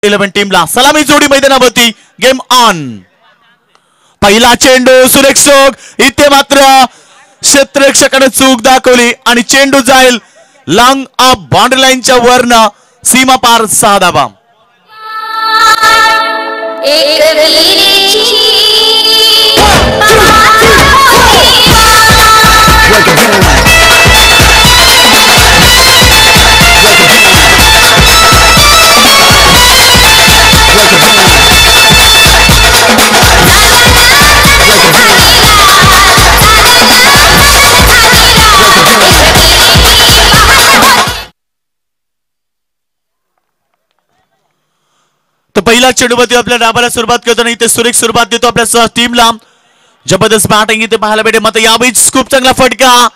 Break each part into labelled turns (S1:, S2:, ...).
S1: 11 टीमला सलामी जोडी मैदानावरती गेम ऑन. पहिला चेंडू सुरेख स्ट्रोक इथे मात्र क्षेत्ररक्षकाने चूक दाखवली आणि चेंडू जाईल लॉंग ऑफ बाउंड्री लाईनच्या वरनं सीमा पार 6 धावा. पहिला चेंडूवरती आपल्या डाबाला सुरुवात करताना इथे सुरेख सुरुवात देतो आपल्या टीमला. जबरदस्त बॅटिंग इथे पाहायला भेटेल. मात्र यावेळी खूप चांगला फटका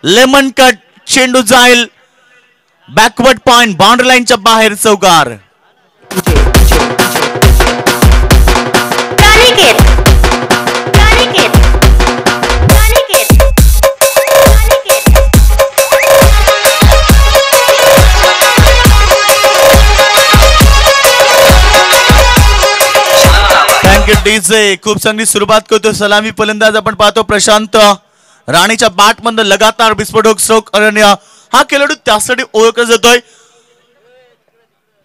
S1: लेमन कट चेंडू जाईल बॅकवर्ड पॉइंट बाउंड्री लाईनच्या बाहेर चौकार. खूप चांगली सुरुवात करतो सलामी फलंदाज आपण पाहतो प्रशांत राणेच्या बॅट मधून लगातार विस्फोटक स्ट्रोक हा खेळाडू त्यासाठी ओळखला जातोय.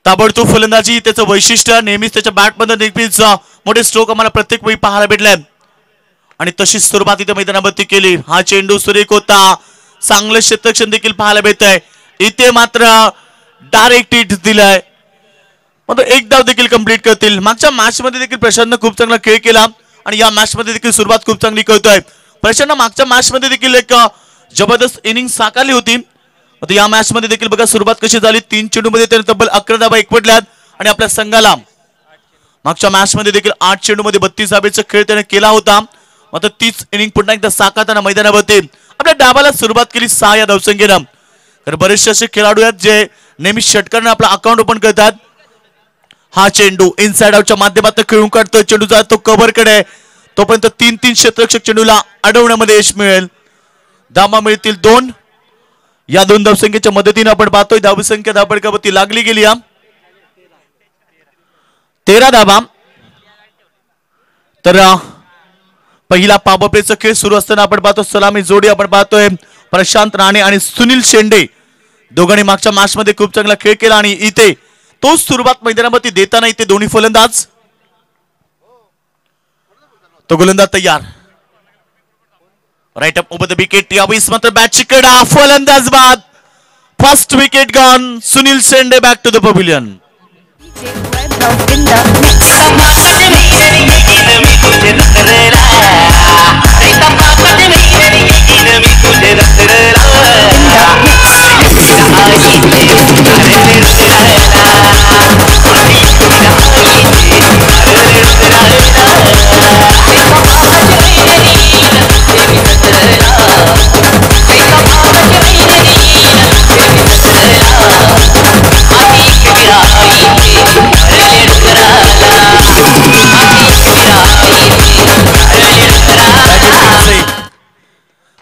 S1: ताबडतोब फलंदाजी त्याचं वैशिष्ट्य नेहमीच त्याच्या बॅट मधून नेहमीच मोठे स्ट्रोक आम्हाला प्रत्येक वेळी पाहायला भेटले आणि तशीच सुरुवात इथे मैदानावरती केली. हा चेंडू सुरेख होता. चांगलं क्षेत्ररक्षण देखील पाहायला भेटत आहे. इथे मात्र डायरेक्ट हिट दिलाय. एक धाव देखील कंप्लीट करतील. मागच्या मॅच मध्ये देखील प्रशांतने खूप चांगला खेळ केला आणि या मॅच मध्ये देखील सुरुवात खूप चांगली करतोय. प्रशांतने मागच्या मॅच मध्ये देखील एक जबरदस्त इनिंग साकारली होती. आता या मॅच मध्ये देखील बघा सुरुवात कशी झाली. 3 चेंडू मध्ये त्याने तब्बल 11 धावा एकवटल्यात आणि आपल्या संघाला मागच्या मॅच मध्ये देखील 8 चेंडू मध्ये 32 धावेचा खेळ त्याने केला होता. आता तीच इनिंग पुन्हा एकदा साकारताना मैदानावरती आपल्या डाबाला सुरुवात केली 6 या धावसंख्येनं. तर बरेचसे असे खेळाडू आहेत जे नेहमी षटकाराने आपला अकाउंट ओपन करतात. हा चेंडू इनसाइड आउटच्या माध्यमातून खेळून काढतो. चेंडू जातो कव्हर कडे. तोपर्यंत 3 क्षेत्ररक्षक चेंडूला अडवण्यामध्ये यश मिळेल. धावा मिळतील 2. या 2 धावसंख्येच्या मदतीने आपण पाहतोय धावसंख्या धावपडकावरती लागली गेली. 13 धावा. तर पहिला पॉवर प्लेचा खेळ सुरू असताना आपण पाहतो सलामी जोडी आपण पाहतोय प्रशांत राणे आणि सुनील शेंडे दोघांनी मागच्या मॅच मध्ये खूप चांगला खेळ केला आणि इथे तो सुरुवात मैदानावरती देताना इथे दोन्ही फलंदाज. तो गोलंदाज तयार. Right up over the wicket. यावेळी मात्र बॅटची कडा फलंदाज बाद. First wicket gone. Sunil Shende back to the pavilion.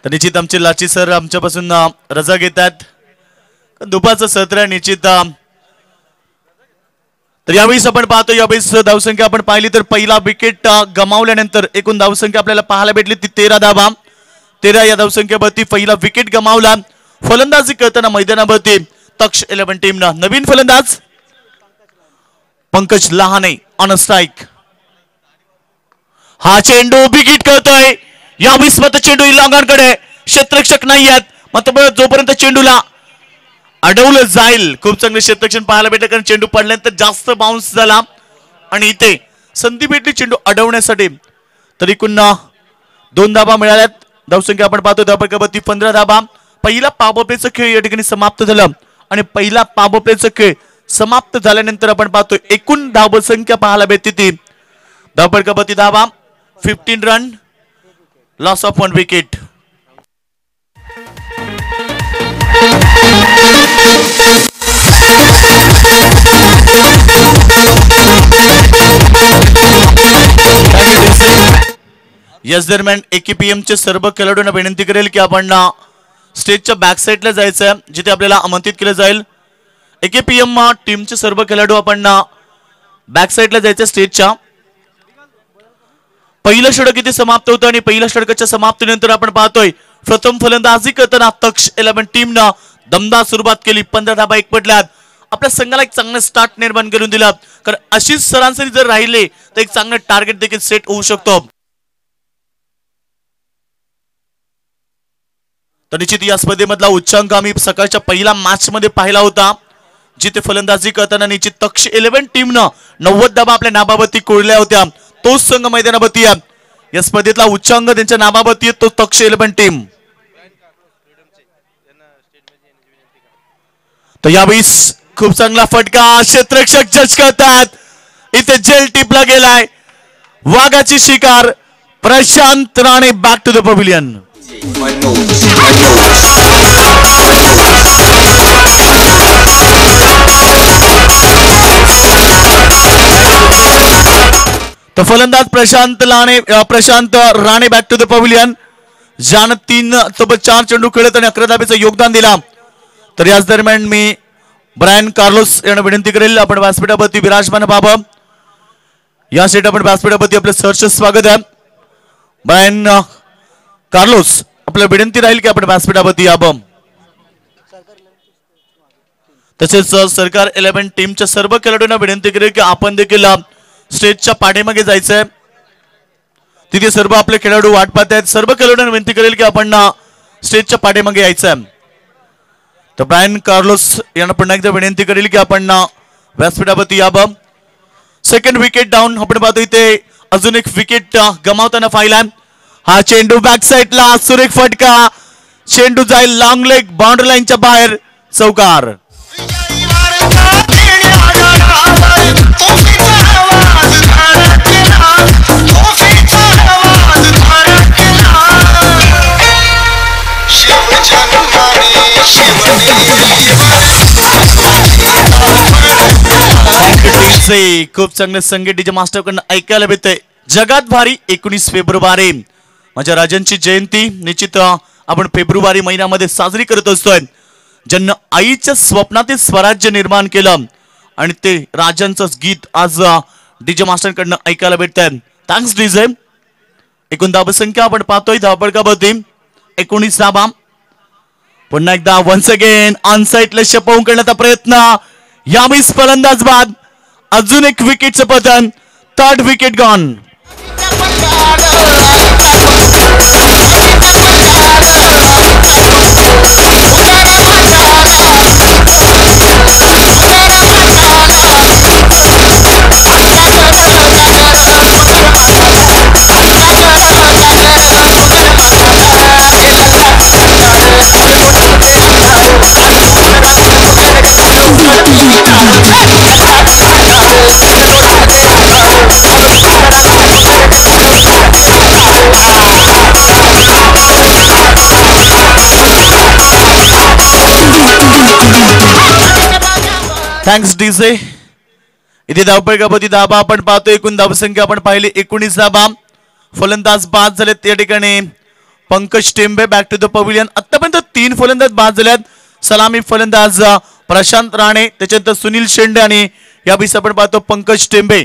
S1: तर निश्चित आमचे लाची सर आमच्यापासून रजा घेतात. दुपारचं सत्र निश्चित. तर यावेळी आपण पाहतो यावेळी धावसंख्या आपण पाहिली तर पहिला विकेट गमावल्यानंतर एकूण धावसंख्या आपल्याला पाहायला भेटली ती 13 धावा. 13 या धावसंख्येवरती पहिला विकेट गमावला. फलंदाजी करताना मैदानावरती तक्ष 11 टीमनं नवीन फलंदाज पंकज लहाने ऑन स्ट्राइक. हा चेंडू विकेट करतोय. या विस्मत चेंडू लॉंगांकडे क्षेत्ररक्षक नाही आहेत. मात्र जोपर्यंत चेंडूला अडवलं जाईल खूप चांगले क्षेत्ररक्षण पाहायला भेटलं कारण चेंडू पडल्यानंतर जास्त बाउन्स झाला आणि इथे संधी भेटली चेंडू अडवण्यासाठी. तरी पुन्हा 2 धावा मिळाल्यात. धावसंख्या आपण पाहतो धावपडकावरती 15 धावा. पहिला पॉवर प्लेचा खेळ या ठिकाणी समाप्त झाला आणि पहिला पॉवर प्लेचा खेळ समाप्त झाल्यानंतर आपण पाहतो एकूण धावसंख्या पाहायला भेटते ती धावपडकावरती धावा 15 रन. Loss of 1 wicket. याच दरम्यान AKPM चे सर्व खेळाडूंना विनंती करेल की आपण स्टेजच्या बॅक साइडला जायचं जिथे आपल्याला आमंत्रित केलं जाईल. AKPM टीमचे सर्व खेळाडू आपण बॅक साईडला जायचं स्टेजच्या. पहिलं षटक इथे समाप्त होतं आणि पहिल्या षटकाच्या समाप्तीनंतर आपण पाहतोय प्रथम फलंदाजी करताना तक्ष 11 टीमनं दमदार सुरुवात केली. 15 धाबा एकवटल्यात. आपल्या संघाला एक चांगलं स्टार्ट निर्माण करून दिलं. कारण अशीच सरासरी जर राहिले तर एक चांगलं टार्गेट देखील सेट होऊ शकतो. तर निश्चित या स्पर्धेमधला उच्चांक आम्ही सकाळच्या पहिल्या मॅच मध्ये पाहिला होता, जिथे फलंदाजी करताना निश्चित तक्ष 11 टीमनं 90 धाबा आपल्या नाबाबती कोरल्या होत्या. तोच संघ मैदानावरती या स्पर्धेतला उच्चांक त्यांच्या नाबाबती आहे, तो तक्ष 11 टीम. तर यावेळी खूप चांगला फटका क्षेत्ररक्षक जज करतात. इथे जेल टिपला गेलाय. वाघाची शिकार Prashant Rane back to the pavilion. तर फलंदाज Prashant Rane back to the pavilion, ज्यानं 4 चेंडू खेळत आणि 11 धाब्याचं योगदान दिला. तर याच दरम्यान मी ब्रायन कार्लोस यांना विनंती करेल, आपण व्यासपीठावरती विराजमान व्हावं. या सेट आपण व्यासपीठावरती आपलं सहर्ष स्वागत आहे. ब्रायन कार्लोस, आपल्याला विनंती राहील की आपण व्यासपीठावरती यावं. तसेच सरकार 11 टीमच्या सर्व खेळाडूंना विनंती करेल की आपण देखील स्टेजच्या पाठीमागे जायचंय. तिथे सर्व आपले खेळाडू वाट पाहत आहेत. सर्व खेळाडूंना विनंती करेल की आपण स्टेजच्या पाठीमागे यायचंय. तर ब्रायन कार्लोस यांना पुन्हा एकदा विनंती करेल की आपण व्यासपीठावरती यावं. सेकंड विकेट डाऊन आपण पाहतो. इथे अजून एक विकेट गमावताना पाहिला. हा चेंडू बॅक साईडला, सुरेख फटका. चेंडू जाईल लॉंग लेग, बाउंड्री लाईनच्या बाहेर, चौकार. खूप चांगलं संगीत डीजे मास्टर कडून ऐकायला मिळतंय. जगात भारी 19 फेब्रुवारी माझ्या राजांची जयंती निश्चित आपण फेब्रुवारी महिन्यामध्ये साजरी करत असतोय. ज्यांना आईच्या स्वप्नातील स्वराज्य निर्माण केलं आणि ते राजांचं गीत आज डीजे मास्टर कडनं ऐकायला भेटतंय. Thanks DJ. एकूण धावसंख्या आपण पाहतोय धावपळकावरती 19 धाबा. पुन्हा एकदा वन्स अगेन ऑन साइड लक्ष पाहून करण्याचा प्रयत्न. यावेळी फलंदाज बाद. अजून एक विकेटचं पतन. 3rd wicket gone. Thanks DJ. इथे धावपळकावरती धाबा आपण पाहतो. एकूण धावसंख्या आपण पाहिली 19 धाबा. फलंदाज बाद झालेत त्या ठिकाणी Pankaj Tembe back to the pavilion. आतापर्यंत 3 फलंदाज बाद झालेत. सलामी फलंदाज प्रशांत राणे, त्याच्यानंतर सुनील शेंडे आणि यावेळी आपण पाहतो पंकज टेंबे.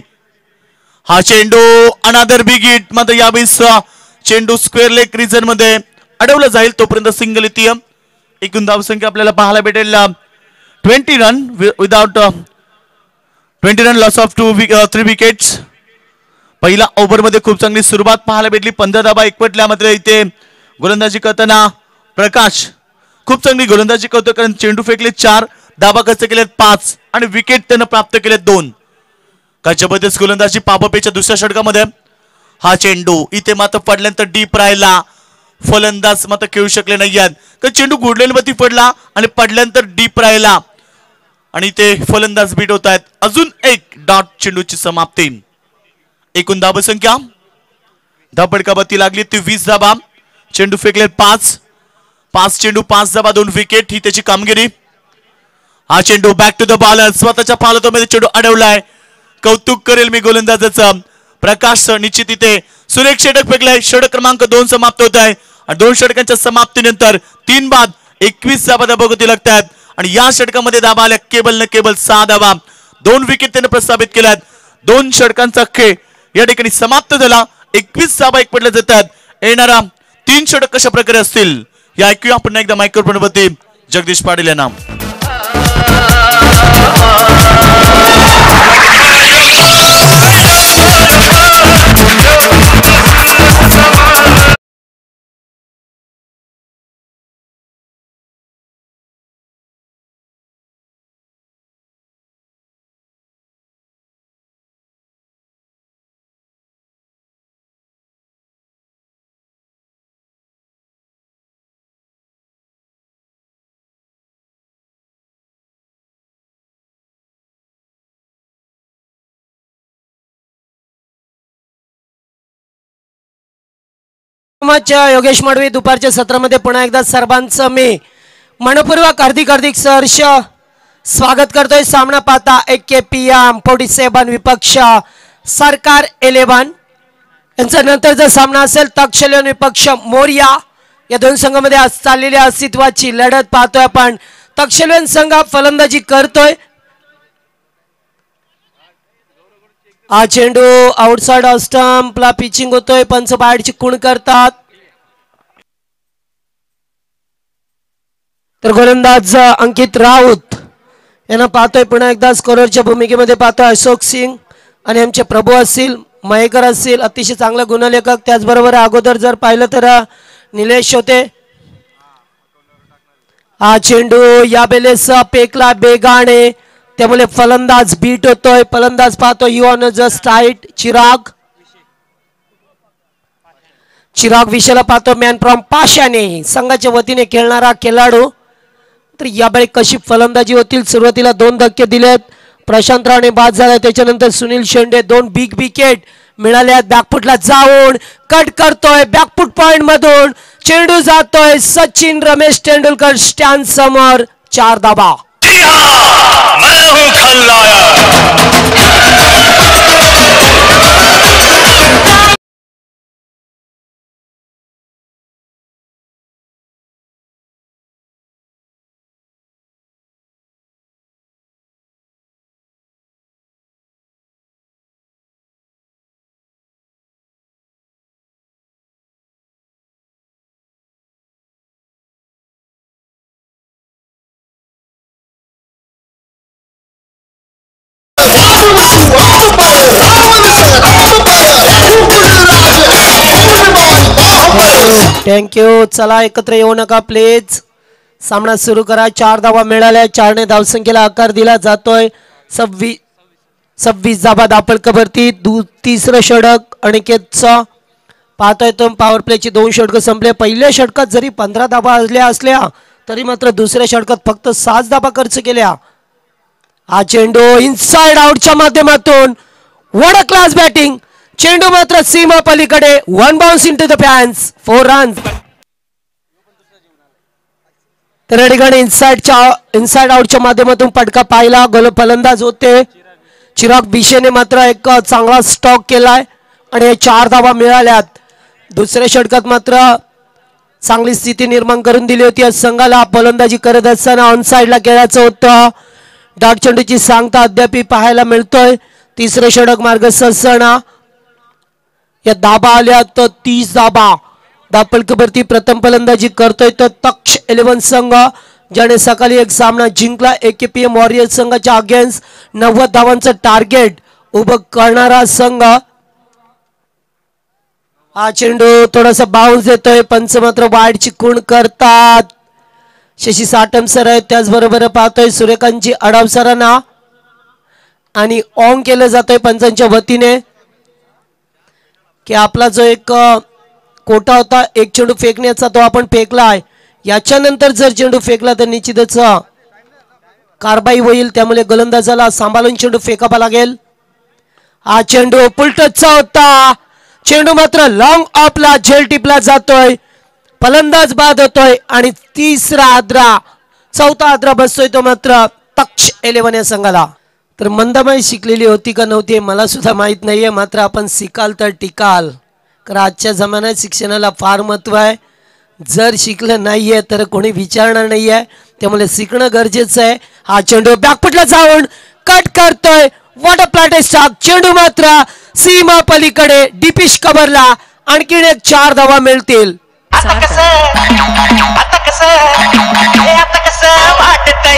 S1: हा चेंडू अनादर बिग हिट. मात्र यावेळी चेंडू स्क्वेअर लेग रिजन मध्ये अडवला जाईल, तोपर्यंत सिंगल येते. एकूण धावसंख्या आपल्याला पाहायला भेटेल 20 run without 20 run loss of 3 wickets. पहिला ओव्हरमध्ये खूप चांगली सुरुवात पाहायला भेटली. 15 धाबा एकवटल्या. मात्र इथे गोलंदाजी करताना प्रकाश खूप चांगली गोलंदाजी करतो, कारण चेंडू फेकले 4, धाबा खर्च केलेत 5 आणि विकेट त्यानं प्राप्त केलेत 2. काय जबरदस्त गोलंदाजी पापपेच्या दुसऱ्या षटकामध्ये. हा चेंडू इथे मात्र पडल्यानंतर डीप राहिला. फलंदाज मात्र खेळू शकले नाही आहेत, कारण चेंडू गुडलेनवरती पडला आणि पडल्यानंतर डीप राहिला आणि ते फलंदाज बीट होत आहेत. अजून एक डॉट चेंडूची समाप्ती. एकूण धावसंख्या धावपळकावरती लागली ती 20 धाबा. चेंडू फेकले 5 चेंडू 5 धाबा 2 विकेट, ही त्याची कामगिरी. हा चेंडू बॅक टू द बॉलर, स्वतःच्या पालतोमध्ये चेंडू अडवलाय. कौतुक करेल मी गोलंदाजाचं. प्रकाश निश्चित इथे सुरेख षटक फेकलाय. षटक क्रमांक 2 समाप्त होत आहे आणि 2 षटकांच्या समाप्तीनंतर 3 बाद 21 धाबा धाबगती लागतात आणि या षटकामध्ये धाबा आल्या केवळ 6 धाबा. 2 विकेट त्याने प्रस्थापित केल्यात. 2 षटकांचा खेळ या ठिकाणी समाप्त झाला. 21 धावा एक पडल्या जातात. येणारा 3 षटक कशा प्रकारे असतील या ऐकूया पुन्हा एकदा मायक्रोफोन वरती जगदीश पाटील यांना.
S2: योगेश मडवी दुपारच्या सत्रामध्ये पुन्हा एकदा सर्वांचं मी मनपूर्वक हार्दिक सहर्ष स्वागत करतोय. सामना पाहता AKPM 47 विपक्ष सरकार 11 यांचा नंतरचा सामना असेल तक्षशिला विपक्ष मोर्या. या दोन संघामध्ये आज चाललेल्या अस्तित्वाची लढत पाहतोय आपण. तक्षशिला संघ फलंदाजी करतोय. हा चेंडू आउटसाइड ऑफ स्टंपला पिचिंग होतोय. पंच बाहेरची खूण करतात. तर गोलंदाज अंकित राऊत यांना पाहतोय पुन्हा एकदा. स्कोररच्या भूमिकेमध्ये पाहतोय अशोक सिंग आणि आमचे प्रभू असतील, मयेकर असतील, अतिशय चांगला गुणलेखक. त्याचबरोबर अगोदर जर पाहिलं तर निलेश होते. हा चेंडू या बेलेस पेकला बेगाने, त्यामुळे फलंदाज बीट होतोय. फलंदाज पाहतो you on just right Chirag विषयाला पाहतो. मॅन फ्रॉम पाशाने संघाच्या वतीने खेळणारा खेळाडू. तर यावेळी कशी फलंदाजी होतील. सुरुवातीला 2 धक्के दिलेत. प्रशांत राणे बाद झाला. त्याच्यानंतर सुनील शेंडे 2 बिग विकेट मिळाल्या. बॅकफुटला जाऊन कट करतोय. बॅकफुट पॉइंट मधून चेंडू जातोय सचिन रमेश तेंडुलकर स्टँड समोर. 4 धावा.
S3: मैं हूं खलनायक.
S2: थँक्यू. चला एकत्र येऊ नका प्लीज. सामना सुरू करा. 4 धावा मिळाल्या. 4 ने धावसंख्येला आकार दिला जातोय. 26 धावा धापडकवरती. तिसरं षटक अनिकेतचा पाहतोय तो. पॉवर प्लेची 2 षटकं संपले. पहिल्या षटकात जरी 15 धावा असल्या तरी मात्र दुसऱ्या षटकात फक्त 7 धावा खर्च केल्या. हा चेंडू इनसाइड आउटच्या माध्यमातून व्हाट अ क्लास बॅटिंग. चेंडू मात्र सीमा पलीकडे. 1 bounce into the fans. 4 runs. तर या ठिकाणी इनसाइड आउटच्या माध्यमातून फटका पाहिला. गोल फलंदाज होते चिराग बिशेने मात्र एक चांगला स्टॉक केलाय आणि 4 धावा मिळाल्यात. दुसऱ्या षटकात मात्र चांगली स्थिती निर्माण करून दिली होती. संघाला फलंदाजी करत असताना ऑन साइडला खेळायचं होतं. डॉट चेंडूची सांगता अद्याप पाहायला मिळतोय. तिसरं षटक मार्ग सरसणा. या धाबा आल्या तर 30 धाबा. धापडकवरती प्रथम फलंदाजी करतोय तर तक्ष 11 संघ ज्याने सकाळी एक सामना जिंकला. AKPM वॉरियर संघाच्या अगेन्स्ट 90 धावांचं टार्गेट उभं करणारा संघ. हा चेंडू थोडासा बाउन्स देतोय. पंच मात्र वाईडची खूण करतात. शशी साटम सर आहेत. त्याचबरोबर पाहतोय सूर्यकांतजी अडाव सरांना आणि ऑन केलं जातोय पंचांच्या वतीने की आपला जो एक कोटा होता एक चेंडू फेकण्याचा तो आपण फेकलाय. याच्यानंतर जर चेंडू फेकला तर निश्चितच कारवाई होईल. त्यामुळे गोलंदाजाला सांभाळून चेंडू फेकावा लागेल. हा चेंडू पुलटचा होता. चेंडू मात्र लॉंग ऑफला झेल टिपला जातोय. फलंदाज बाद होतोय आणि चौथा आद्रा बसतोय तो मात्र तक्ष 11 या संघाला. तर मंदाबाई शिकलेली होती का नव्हती मला सुद्धा माहित नाहीये. मात्र आपण शिकाल तर टिकाल. कारण आजच्या जमान्यात शिक्षणाला फार महत्व आहे. जर शिकलं नाहीये तर कोणी विचारणार नाहीये. त्यामुळे शिकणं गरजेचं आहे. हा चेंडू बॅकफुटला जाऊन कट करतोय. What a flat stock. चेंडू मात्र सीमा पलीकडे डीपिश कव्हरला. आणखीन एक 4 धावा मिळतील.
S4: आता कसं वाटतंय.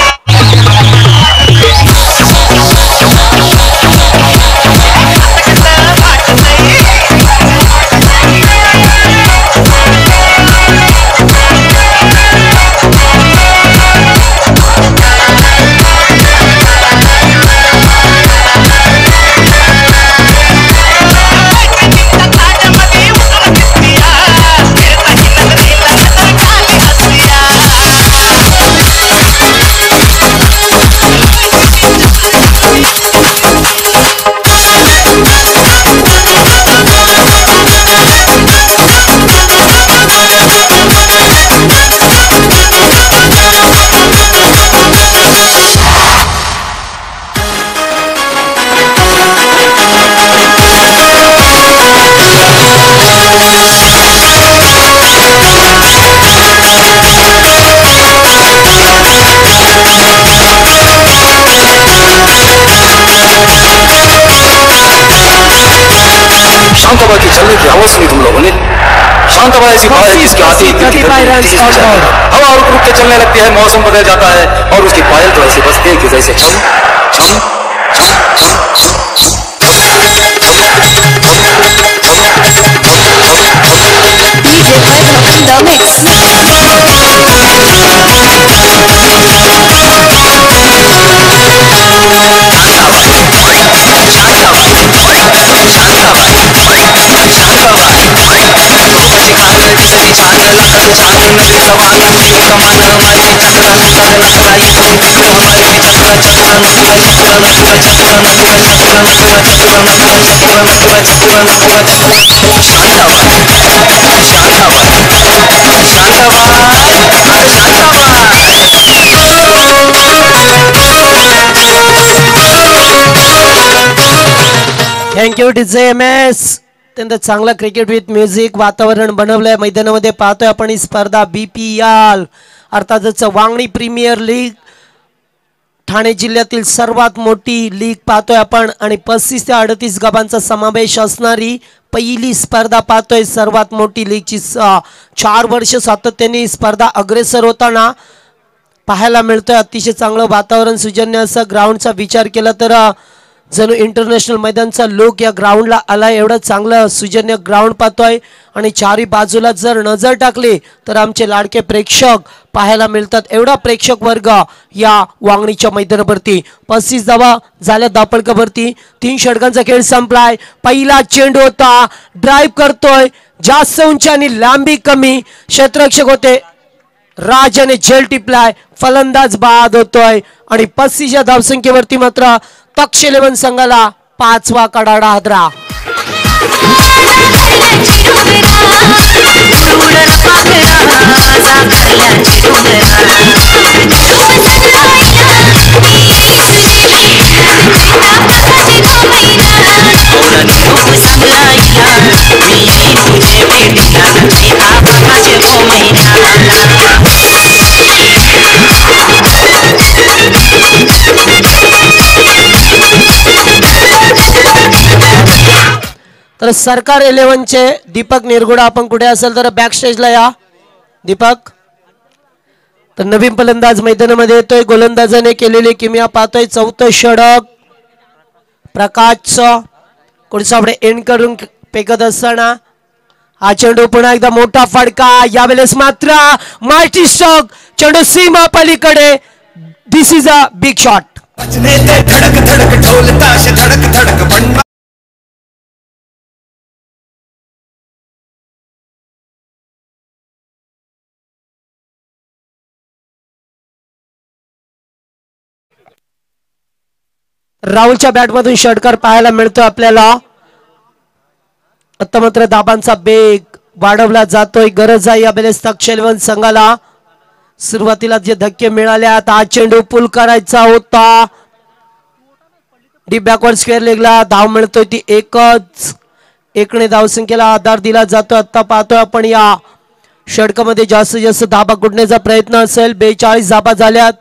S5: शांताबा के चलने की आवाज सुनी तुम लोगों ने. शांताबा ऐसी बात है जिसके आते ही दिल की धड़कन हवा रुक रुक के चलने लगती है. मौसम बदल जाता है और उसकी पायल तो ऐसे बजती है कि जैसे छम छम छम
S2: थँक्यू DJMS. त्यांचं चांगला क्रिकेट विथ म्युझिक वातावरण बनवलंय मैदानामध्ये. पाहतोय आपण ही स्पर्धा BPL अर्थातच वांगणी प्रीमियर लीग ठाणे जिल्ह्यातील सर्वात मोठी लीग पाहतोय आपण. आणि 35 ते 38 गावांचा समावेश असणारी पहिली स्पर्धा पाहतोय. सर्वात मोठी लीगची 4 वर्ष सातत्याने स्पर्धा अग्रेसर होताना पाहायला मिळतोय. अतिशय चांगलं वातावरण सुजन्य असं ग्राउंडचा विचार केला तर जणू इंटरनॅशनल मैदानचा लोक या ग्राउंडला आला. एवढं चांगलं सुजन्य ग्राउंड पाहतोय. आणि चारही बाजूला जर नजर टाकली तर आमचे लाडके प्रेक्षक पाहायला मिळतात. एवढा प्रेक्षक वर्ग या वांगणीच्या मैदानावरती. 35 धावा झाल्या दापडकावरती. 3 षटकांचा खेळ संपलाय. पहिला चेंडू होता. ड्राईव्ह करतोय. जास्त उंची लांबी कमी. क्षेत्ररक्षक होते राजाने झेल टिपलाय. फलंदाज बाद होतोय. आणि 35 धावसंख्येवरती मात्र तक्ष 11 संघाला 5वा कडाडा हादरा. तर सरकार 11चे दीपक निरगुडा आपण कुठे असेल तर बॅक स्टेजला या दीपक. तर नवीन फलंदाज मैदानामध्ये येतोय. गोलंदाजाने केलेली किमया पाहतोय. 4थं षटक प्रकाशचं कुडसावडे एंड करून फेकत असताना हा चेंडू पुन्हा एकदा मोठा फडका. यावेळेस मात्र माल्टी स्ट्रोक. चेंडू सीमा पलीकडे. दिस इज अ बिग शॉट. राहुलच्या बॅटमधून षटकार पाहायला मिळतो आपल्याला. आता मात्र दाबांचा बेग वाढवला जातोय. गरज आहे यावेळेस तक्ष 11 संघाला. सुरुवातीला जे धक्के मिळाल्यात हा चेंडू पुल करायचा होता. डीप बॅकवर्ड स्क्वेअर लेगला धाव मिळतोय ती एकच. एकने धावसंख्येला आधार दिला जातो. आता पाहतोय आपण या षटकामध्ये जास्तीत जास्त धाबा कुटण्याचा प्रयत्न असेल. 42 धाबा झाल्यात.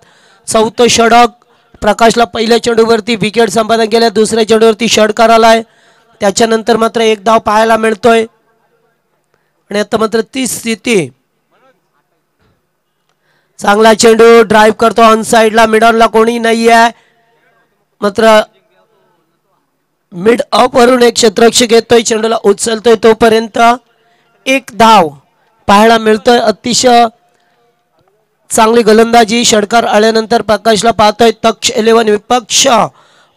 S2: 4थं षटक प्रकाशला पहिल्या चेंडूवरती विकेट संपादन केल्या, दुसऱ्या चेंडूवरती षटकार आलाय, त्याच्यानंतर मात्र एक धाव पाहायला मिळतोय आणि आता मात्र ती स्थिती. चांगला चेंडू ड्राईव्ह करतो ऑन साइडला, मिड ऑनला कोणी नाही आहे, मात्र मिड ऑफ वरून एक क्षेत्ररक्षक येतोय, चेंडूला उचलतोय, तोपर्यंत एक धाव पाहायला मिळतोय. अतिशय चांगली गोलंदाजी. षटकार आल्यानंतर प्रकाशला पाहतोय तक्ष 11 विपक्ष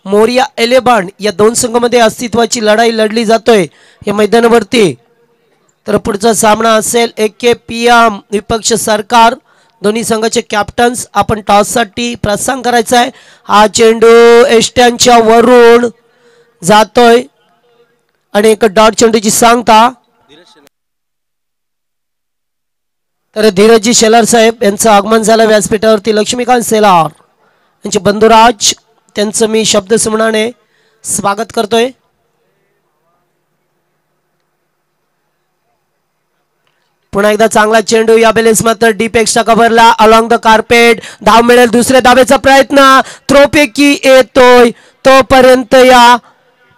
S2: मोरिया 11 या दोन संघामध्ये अस्तित्वाची लढाई लढली जातोय या मैदानावरती. तर पुढचा सामना असेल AKPM विपक्ष सरकार, दोन्ही संघाचे कॅप्टन्स. आपण टॉस साठी प्रस्थान करायचा आहे. हा चेंडू एष्ट्यांच्या वरून जातोय आणि एक डॉट चेंडूची सांगता. तर धीरजजी शेलार साहेब यांचं आगमन झालं व्यासपीठावरती. लक्ष्मीकांत शेलार यांचे बंधुराज, त्यांचं मी शब्दसुमनाने स्वागत करतोय. पुन्हा एकदा चांगला चेंडू, या बेलेस मात्र डीप एक्स्ट्रा कव्हरला अलॉंग द कार्पेट. धाव मिळेल, दुसऱ्या धावेचा प्रयत्न, थ्रोपैकी येतोय, तोपर्यंत या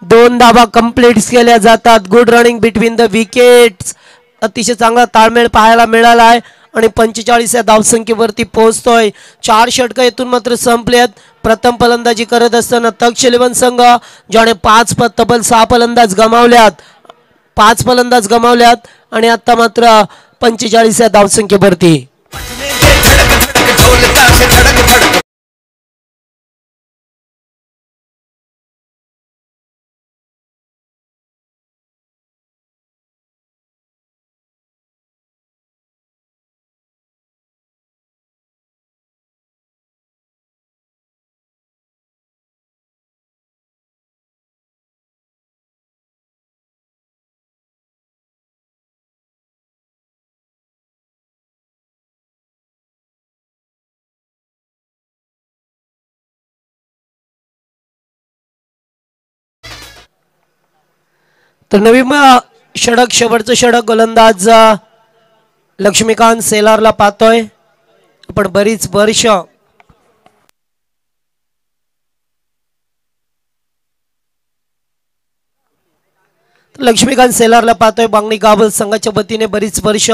S2: दोन धावा कंप्लीट केल्या जातात. Good running between the wickets. अतिशय चांगला ताळमेळ पाहायला मिळाला आहे आणि 45 या धावसंख्येवरती पोहोचतोय. 4 षटकं येथून मात्र संपल्यात. प्रथम फलंदाजी करत असताना तक्ष 11 संघ ज्याने तब्बल 6 फलंदाज गमावल्यात आणि आता मात्र 45 या धावसंख्येवरती. तर नवी षटक, शेवटचं षटक गोलंदाज लक्ष्मीकांत शेलारला पाहतोय आपण बरीच वर्ष. लक्ष्मीकांत शेलारला पाहतोय बांगणी गाव संघाच्या वतीने बरीच वर्ष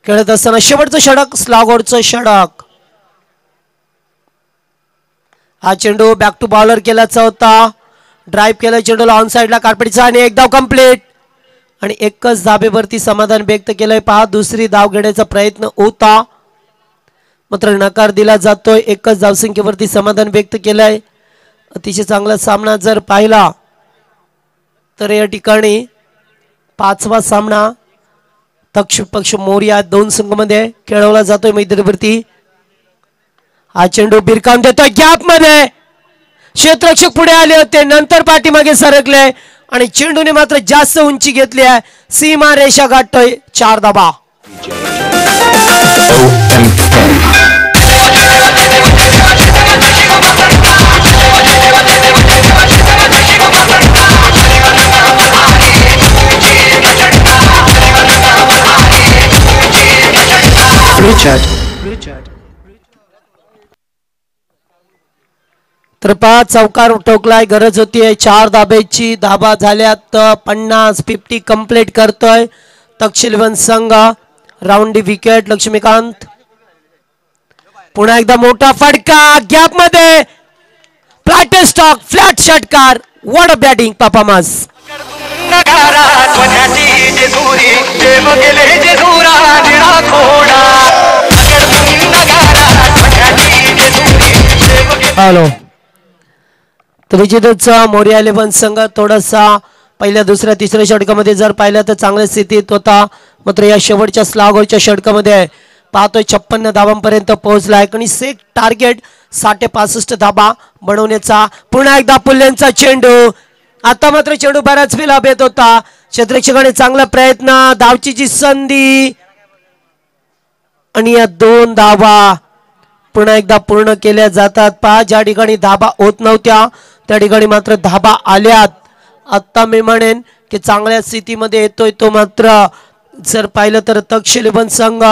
S2: खेळत असताना. शेवटचं षटक, स्लॉगआउटचं षटक. हा चेंडू बॅक टू बॉलर केल्याचा होता, ड्राईव्ह केला चेंडूला ऑन साइडला कार्पेटचा आणि एक धाव कंप्लीट आणि एकच धाबेवरती समाधान व्यक्त केलंय. पहा, दुसरी धाव घेण्याचा प्रयत्न होता मात्र नकार दिला जातोय. एकच धावसंख्येवरती समाधान व्यक्त केलंय. अतिशय चांगला सामना जर पाहिला तर या ठिकाणी 5वा सामना तक्ष विपक्ष मोरिया दोन संघांमध्ये खेळवला जातोय मैदानावरती. हा चेंडू बिरकावून देतोय गॅप मध्ये, क्षेत्ररक्षक पुढे आले होते, नंतर पाठीमागे सरकले आणि चेंडूने मात्र जास्त उंची घेतली आहे. सीमा रेषा गाठतोय, 4 धावा. तर 5 चौकार ठोकलाय, गरज होतीये 4 धाब्याची. धाबा झाल्यात 50 कंप्लीट करतोय तक्ष 11 संघ. Round the wicket Laxmikant. पुन्हा एकदा मोठा फटका गॅप मध्ये, फ्लॅट स्टॉक, फ्लॅट षटकार. What a batting performance. Hello, त्रिजितचा मोरिया 11 संघ थोडासा पहिल्या दुसऱ्या तिसऱ्या षटकामध्ये जर पाहिलं तर चांगल्या स्थितीत होता मात्र या शेवटच्या स्लॉगरच्या षटकामध्ये पाहतोय 56 धावांपर्यंत पोहोचलाय. आणि सेट टार्गेट 60 ते 65 धाबा बनवण्याचा. पुन्हा एकदा पुल्लेंचा चेंडू, आता मात्र चेंडू बराच वेळा येत होता, क्षेत्ररक्षकाने चांगला प्रयत्न, धावची जी संधी आणि या 2 धावा पुन्हा एकदा पूर्ण केल्या जातात. 5 ज्या ठिकाणी धाबा होत नव्हत्या त्या ठिकाणी मात्र धाबा आल्यात. आता मी म्हणेन की चांगल्या स्थितीमध्ये येतोय तो मात्र जर पाहिलं तर तक्ष 11 संघ,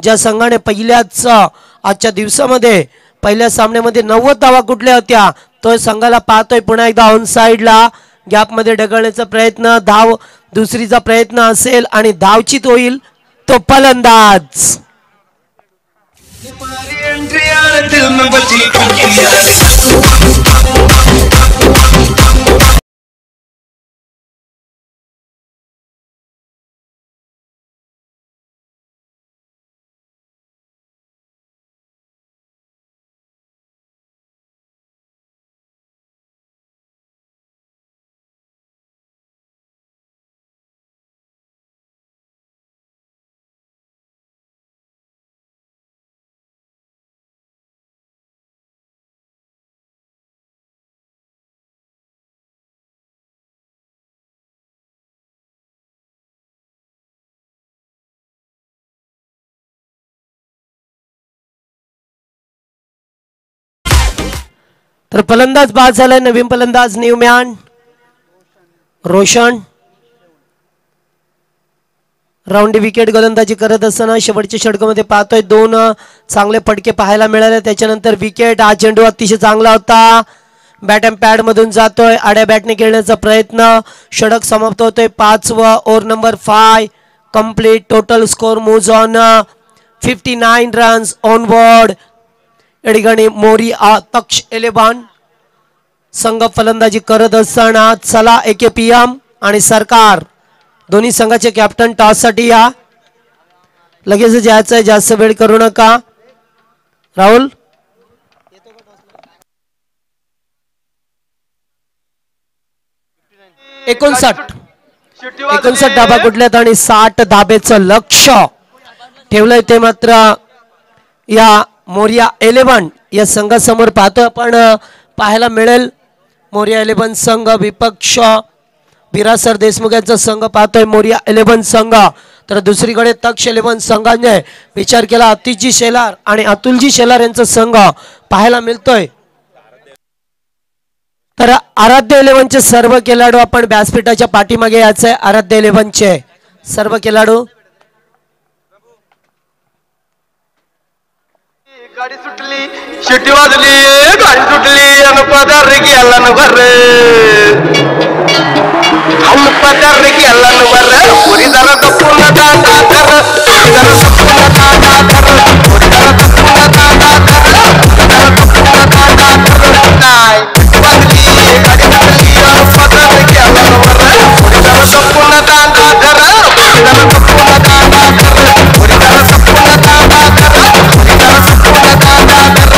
S2: ज्या संघाने पहिल्याच आजच्या दिवसामध्ये पहिल्या सामन्यामध्ये 90 धावा कुठल्या होत्या तो संघाला पाहतोय पुन्हा एकदा ऑन साइडला गॅपमध्ये ढकलण्याचा प्रयत्न धाव दुसरीचा प्रयत्न असेल आणि धावचित होईल तो फलंदाज तर फलंदाज बाद झालाय नवीन फलंदाज न्यूमॅन रोशन राऊंडी विकेट गोलंदाजी करत असताना शेवटच्या षटकामध्ये पाहतोय 2 चांगले फटके पाहायला मिळाले त्याच्यानंतर विकेट हा चेंडू अतिशय चांगला होता बॅट अँड पॅड मधून जातोय आड्या बॅटने खेळण्याचा प्रयत्न षटक समाप्त होतोय 5वा over number 5 complete total score moves on 59 runs on board या ठिकाणी मोरिया तक्ष 11 संघ फलंदाजी करत असताना चला AKPM आणि सरकार दोन्ही संघाचे कॅप्टन टॉस साठी या लगेच यायचं जास्त वेळ करू नका राहुल 59 धाबा कुठल्यात आणि 60 धाब्याचं लक्ष ठेवलंय ते मात्र या मोरिया 11 या संघासमोर पाहतोय आपण पाहायला मिळेल मोरिया 11 संघ विपक्ष विरासर देशमुख यांचा संघ पाहतोय मोरिया 11 संघ तर दुसरीकडे तक्ष 11 संघाने विचार केला अतिशजी शेलार आणि अतुलजी शेलार यांचा संघ पाहायला मिळतोय तर आराध्य 11 चे सर्व खेळाडू आपण व्यासपीठाच्या पाठीमागे यायचे आराध्य 11 चे सर्व खेळाडू
S6: गाडी सुटली शिट्टी वाजली गाडी सुटली अनुपदार गेला न बर अनुपदार गेला न बर पुरी जरा तपून दादा कर जरा तपून दादा कर पुरी जरा तपून दादा कर जरा तपून दादा कर नाही वाजली गाडी सुटली अनुपदार गेला न बर पुरी जरा तपून दादा कर पुरी जरा तपून दादा कर पुरी जरा तपून दादा कर पुरी जरा तपून दादा कर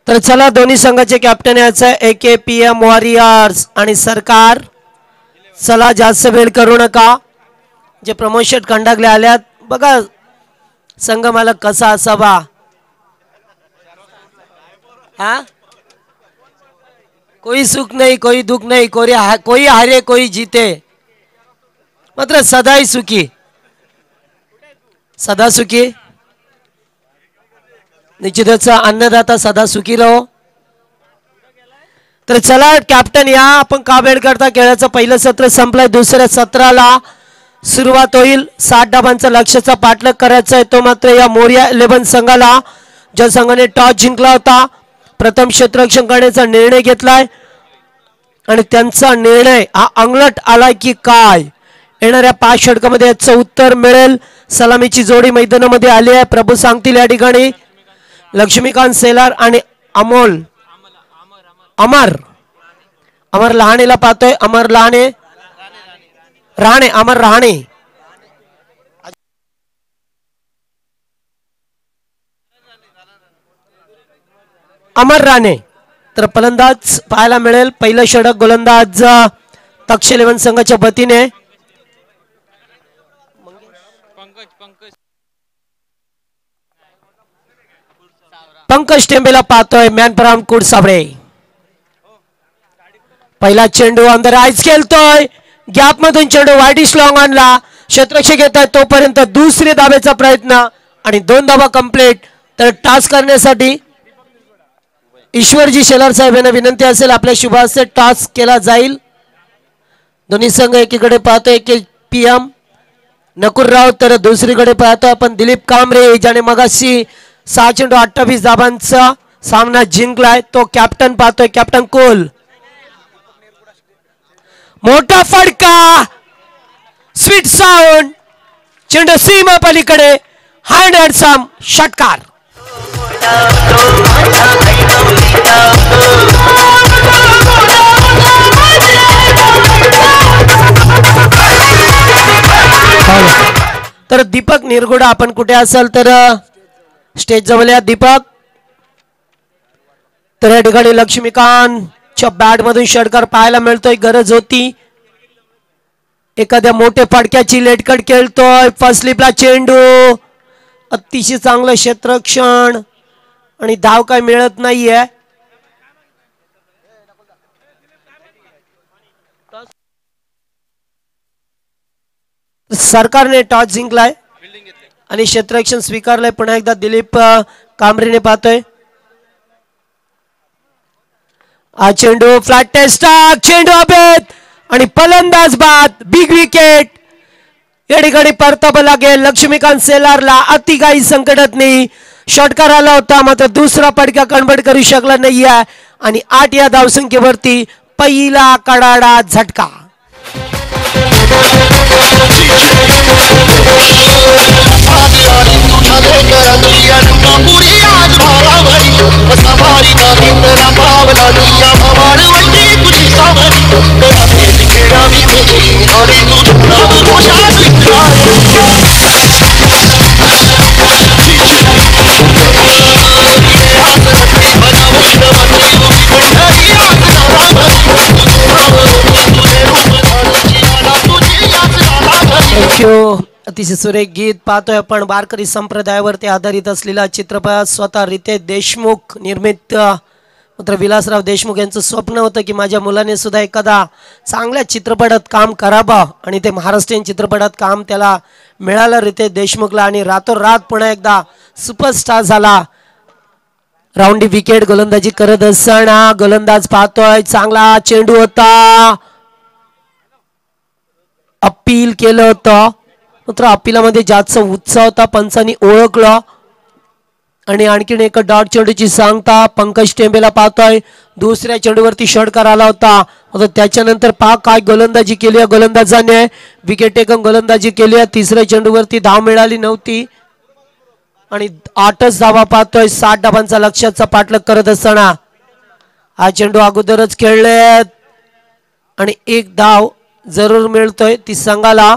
S2: तर चला दोन्ही संघाचे कॅप्टन याचे AKPM वॉरियर्स आणि सरकार चला जास्त वेळ करू नका जे प्रमोशन कंडक्टले आल्यात बघा संघ मालक कसा असावा हा कोई सुख नहीं कोई दुख नहीं कोई हारे कोई जीते मात्र सदाही सुखी सदा सुखी निश्चितच अन्नदाता सदा सुखी रहो तर चला कॅप्टन या आपण का वेळ करता खेळाचं पहिलं सत्र संपलंय दुसऱ्या सत्राला सुरुवात होईल 60 धाबांचा लक्ष्याचा पाठलाग करायचा आहे तो मात्र या मोरिया 11 संघाला ज्या संघाने टॉस जिंकला होता प्रथम क्षेत्ररक्षण करण्याचा निर्णय घेतलाय आणि त्यांचा निर्णय हा अंगलट आलाय की काय येणाऱ्या 5 षटकामध्ये याचं उत्तर मिळेल सलामीची जोडी मैदानामध्ये आली आहे प्रभू सांगतील या ठिकाणी लक्ष्मीकांत सेलार आणि अमर लहाणेला पाहतोय अमर रहाणे तर फलंदाज पाहायला मिळेल पहिलं षटक गोलंदाज तक्ष 11 संघाच्या वतीने पंकज टेंबेला पाहतोय मॅन फ्रॉम कुडसाबळे पहिला चेंडू अंदर आईज खेळतोय गॅप मधून चेंडू वाईडिश लॉंग आणला क्षेत्ररक्षक येत आहे तोपर्यंत दुसरी धाब्याचा प्रयत्न आणि 2 धावा कंप्लीट. तर टॉस करण्यासाठी ईश्वरजी शेलार साहेब यांना विनंती असेल आपल्या शुभास्ते टॉस केला जाईल. दोन्ही संघ एकीकडे पाहतोय की PM नकुलराव तर दुसरीकडे पाहतोय आपण दिलीप कांबरे ज्याने मगाशी 6 चेंडू 28 धाबांचा सामना जिंकलाय. तो कॅप्टन पाहतोय कॅप्टन कोल. मोठा फडका स्वीट साऊंड चेंडू सीमा पलीकडे हँड सम षटकार. तर दीपक निरगुडा आपण कुठे असाल तर स्टेज जवळ या दीपक. तर या ठिकाणी लक्ष्मीकांतच्या बॅट मधून षटकार पाहायला मिळतोय. गरज होती एखाद्या मोठ्या फडक्याची. लेटकट खेळतोय फर्स्ट स्लिपला चेंडू. अतिशय चांगलं क्षेत्ररक्षण आणि धाव काय मिळत नाहीये. सरकारने टॉस जिंकलाय आणि क्षेत्ररक्षण स्वीकारलंय. पुन्हा एकदा दिलीप कांबरेने पाहतोय. हा चेंडू फ्लॅट टेस्ट चेंडू अभेद आणि फलंदाज बाद बिग विकेट. या ठिकाणी परतावा लागेल लक्ष्मीकांत सेलारला. अति काही संकटात नाही. षटकार आला होता मात्र दुसरा फटका कन्वर्ट करू शकला नाहीये आणि 8 या धावसंख्येवरती पहिला कडाडा झटका. अतिशय सुरेख गीत पाहतोय आपण. वारकरी संप्रदायावरती आधारित असलेला चित्रपट स्वतः रितेश देशमुख निर्मित. मात्र विलासराव देशमुख यांचं स्वप्न होतं की माझ्या मुलाने सुद्धा एखादा चांगल्या चित्रपटात काम करावं आणि ते महाराष्ट्रीयन चित्रपटात काम त्याला मिळालं रितेश देशमुखला आणि रातोरात पुन्हा एकदा सुपरस्टार झाला. राऊंडी विकेट गोलंदाजी करत असताना गोलंदाज पाहतोय चांगला चेंडू होता. अपील केलं होतं मात्र अपिलामध्ये जास्त उत्साह होता. पंचांनी ओळखलं आणि आणखीन एक डॉट चेंडूची सांगता पंकज टेंबेला पाहतोय. दुसऱ्या चेंडूवरती षटकार आला होता. त्याच्यानंतर पहा काय गोलंदाजी केली आहे गोलंदाजाने. विकेट टेकन गोलंदाजी केली आहे. तिसऱ्या चेंडूवरती धाव मिळाली नव्हती आणि 8च धावा पाहतोय. 60 धावांचा लक्ष्याचा पाठलाग करत असताना हा चेंडू अगोदरच खेळलेत आणि 1 धाव जरूर मिळतोय ती संघाला.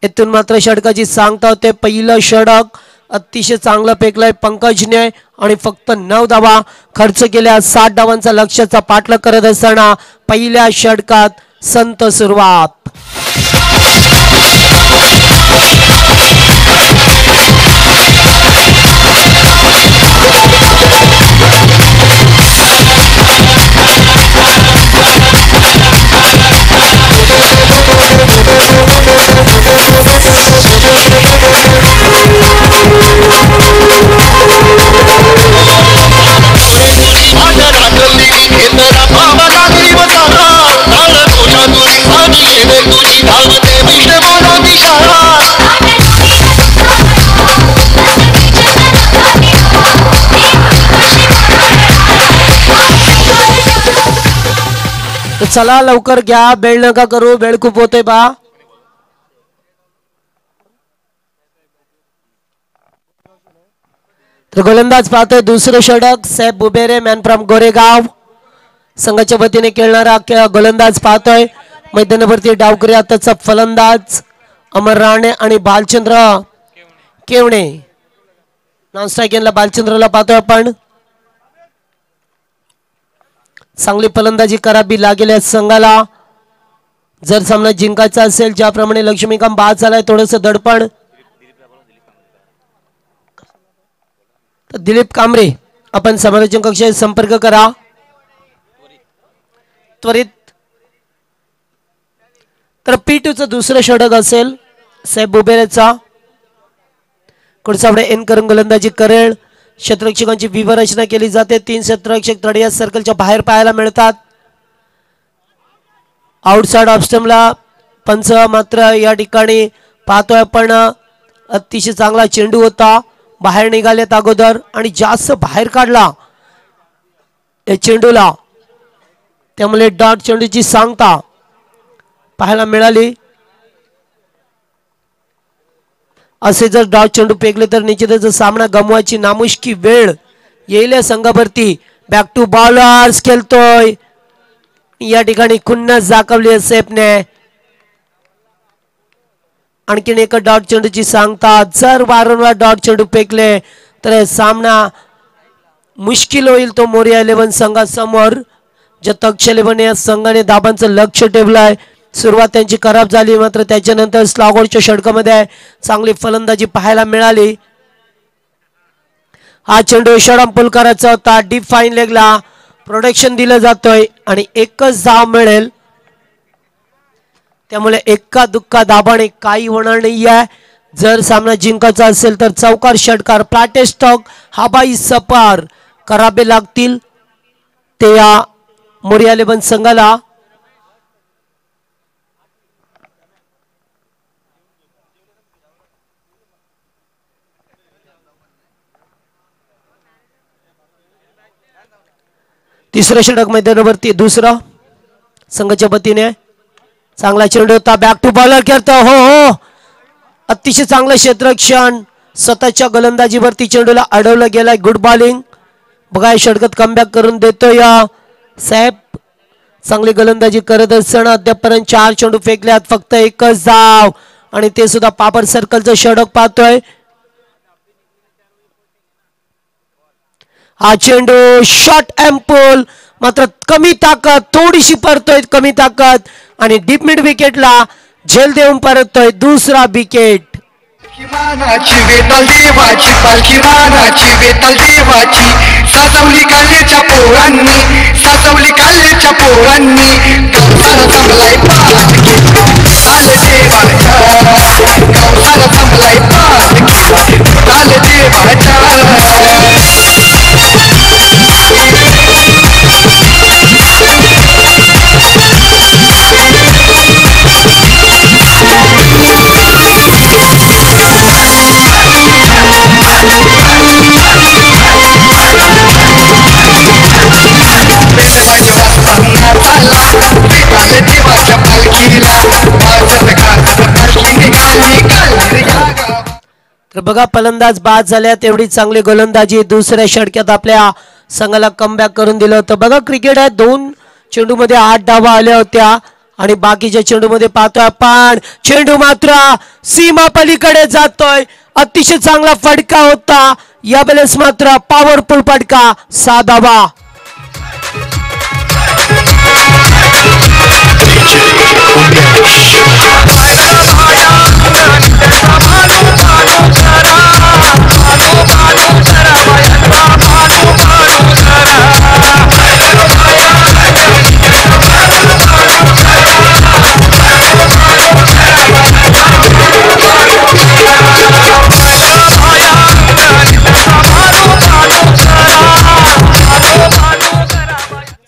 S2: इथून मात्र षटकाची सांगता होते. पहिलं षटक अतिशय चांगलं पेकलंय पंकजने आणि फक्त 9 धावा खर्च केल्या. 60 धावांचा लक्ष्याचा पाठलाग करत असताना पहिल्या षटकात संत सुरुवात. चला लवकर घ्या वेळ नका करू. वेळ खूप होते बा. तर गोलंदाज पाहतोय दुसरं षटक साहेब बुबेरे मॅन फ्रॉम गोरेगाव संघाच्या वतीने खेळणारा गोलंदाज पाहतोय. मैदानावरती डावकरी आताचा फलंदाज अमर राणे आणि बालचंद्र केवणे. नॉन स्ट्राईक यांना बालचंद्रला पाहतोय आपण. चांगली फलंदाजी करावी लागेल या संघाला जर सामना जिंकायचा असेल. ज्याप्रमाणे लक्ष्मीकांत बाद झालाय थोडस दडपण. दिलीप कांबरे आपण समालोचन कक्षात संपर्क करा त्वरित. तर P2चं दुसरं षटक असेल. साहेब बुबेरेचा कुडसावडे एन करून गोलंदाजी करेल. क्षेत्ररक्षकांची व्यूहरचना केली जाते. 3 क्षेत्ररक्षक तळिया सर्कलच्या बाहेर पाहायला मिळतात. आउटसाइड ऑफ स्टंपला पंच मात्र या ठिकाणी पाहतोय आपण अतिशय चांगला चेंडू होता. बाहेर निघालेत अगोदर आणि जास्त बाहेर काढला या चेंडूला, त्यामुळे डॉट चेंडूची सांगता पाहायला मिळाली. असे जर डॉट चेंडू फेकले तर निश्चितच सामना गमवायची नामुष्की वेळ येईल संघावरती. बॅक टू बॉलर्स खेळतोय या ठिकाणी खुन्नस दाखवली सेफने. आणखीन एक डॉट चेंडूची सांगता. जर वारंवार डॉट चेंडू फेकले तर सामना मुश्किल होईल तो मोरिया 11 संघासमोर. जतक्ष 11 या संघाने धाबांचं लक्ष ठेवलंय. सुरुवात त्यांची खराब झाली, मात्र त्याच्यानंतर स्लॉगरच्या षटकामध्ये चांगली फलंदाजी पाहायला मिळाली. हा चेंडू षडंपुल करायचा होता. डीप फाईन लेगला प्रोटेक्शन दिलं जातोय आणि एकच धाव मिळेल, त्यामुळे एका दुक्का धाबाने काही होणार नाहीये. जर सामना जिंकायचा असेल तर चौकार षटकार प्लाटेस्टॉक हवाई सपार करावे लागतील ते या मोरिया 11 संघाला. तिसऱ्या षटक मैदानावरती दुसरा संघाच्या वतीने चांगला चेंडू होता. बॅक टू बॉलर खेळतो. हो अतिशय चांगलं क्षेत्ररक्षण. स्वतःच्या गोलंदाजीवरती चेंडूला अडवलं गेलाय. Good bowling. बघा षटकात कमबॅक करून देतो या साहेब. चांगली गोलंदाजी करत असताना अद्यापर्यंत 4 चेंडू फेकल्यात, फक्त एकच धाव आणि ते सुद्धा पापर सर्कलचं षटक पाहतोय. हा चेंडू शॉर्ट एम्पुल, मात्र कमी ताकद, थोडीशी परतोय कमी ताकद आणि डीप मिड विकेटला झेल देऊन परततोय. दुसरा विकेट.
S6: मानाची वेताल देवाची पालखी मानाची वेताल देवाची साजवली कालेच्या पोरांनी साजवली कालेच्या पोरांनी गवसाला जमलाय पालखी आले देवाच्या गवसाला जमलाय पालखी आले देवाच्या.
S2: तर बघा फलंदाज बाद झाल्यात. एवढी चांगली गोलंदाजी दुसऱ्या षटकात आपल्या संघाला कमबॅक करून दिलं होतं. बघा क्रिकेट आहे, 2 चेंडूमध्ये 8 धावा आल्या होत्या आणि बाकीच्या चेंडूमध्ये पाहतोय आपण चेंडू मात्र सीमा पलीकडे जातोय. अतिशय चांगला फटका होता यावेळेस, मात्र पॉवरफुल फटका 6 धावा.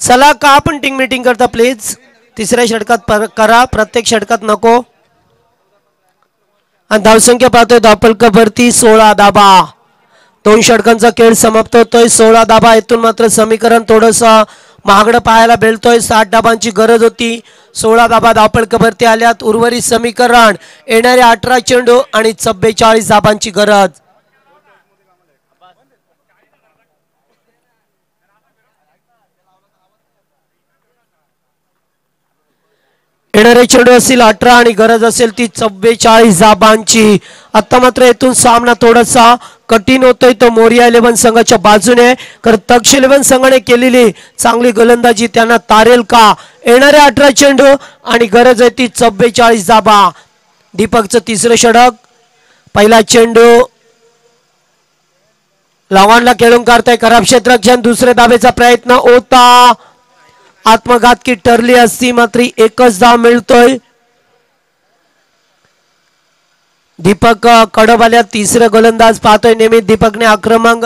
S2: चला का आपण टीम मीटिंग करता प्लीज. तिसऱ्या षटकात करा, प्रत्येक षटकात नको. आणि धावसंख्या पाहतोय धावफलकावरती 16 धाबा. 2 षटकांचा खेळ समाप्त होतोय. 16 धाबा. इथून मात्र समीकरण थोडस महागडं पाहायला मिळतोय. 60 धाबांची गरज होती. 16 धाबा धावफलकावरती आल्यात. उर्वरित समीकरण येणारे 18 चेंडू आणि 44 धाबांची गरज. येणारे चेंडू असतील 18 आणि गरज असेल ती 44 धाबांची. आता मात्र इथून सामना थोडासा कठीण होतोय तो मोरिया 11 संघाच्या बाजूने. कारण तक्ष 11 संघाने केलेली चांगली गोलंदाजी त्यांना तारेल का. येणारे 18 चेंडू आणि गरज आहे ती 44 धाबा. दीपकचं तिसरं षटक. पहिला चेंडू लावणला खेळून काढताय खराब क्षेत्ररक्षण. दुसऱ्या धाबेचा प्रयत्न होता, आत्मघातकी ठरली असती, मात्र एकच धाव मिळतोय. दीपक कडबवाल्या तिसरे गोलंदाज पाहतोय. नेहमी दीपकने आक्रमक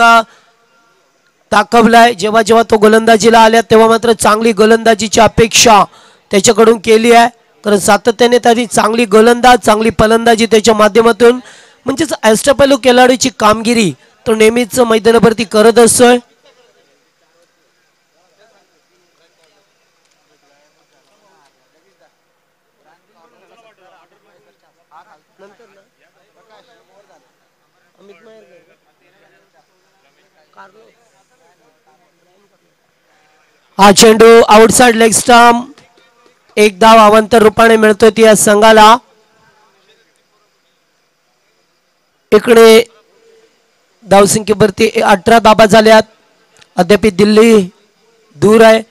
S2: दाखवलाय. जेव्हा जेव्हा तो गोलंदाजीला आल्या तेव्हा मात्र चांगली गोलंदाजीची अपेक्षा त्याच्याकडून केली आहे. कारण सातत्याने त्याची चांगली गोलंदाज चांगली फलंदाजी त्याच्या माध्यमातून म्हणजेच अष्टपैलू खेळाडूची कामगिरी तो नेहमीच मैदानावरती करत असतोय. हा चेंडू आउटसाइड लेग स्टंप. एक धाव अवांतर रूपाने मिळतोय ती या संघाला. इकडे धावसंख्येवरती 18 धाबा झाल्यात. अद्याप दिल्ली दूर आहे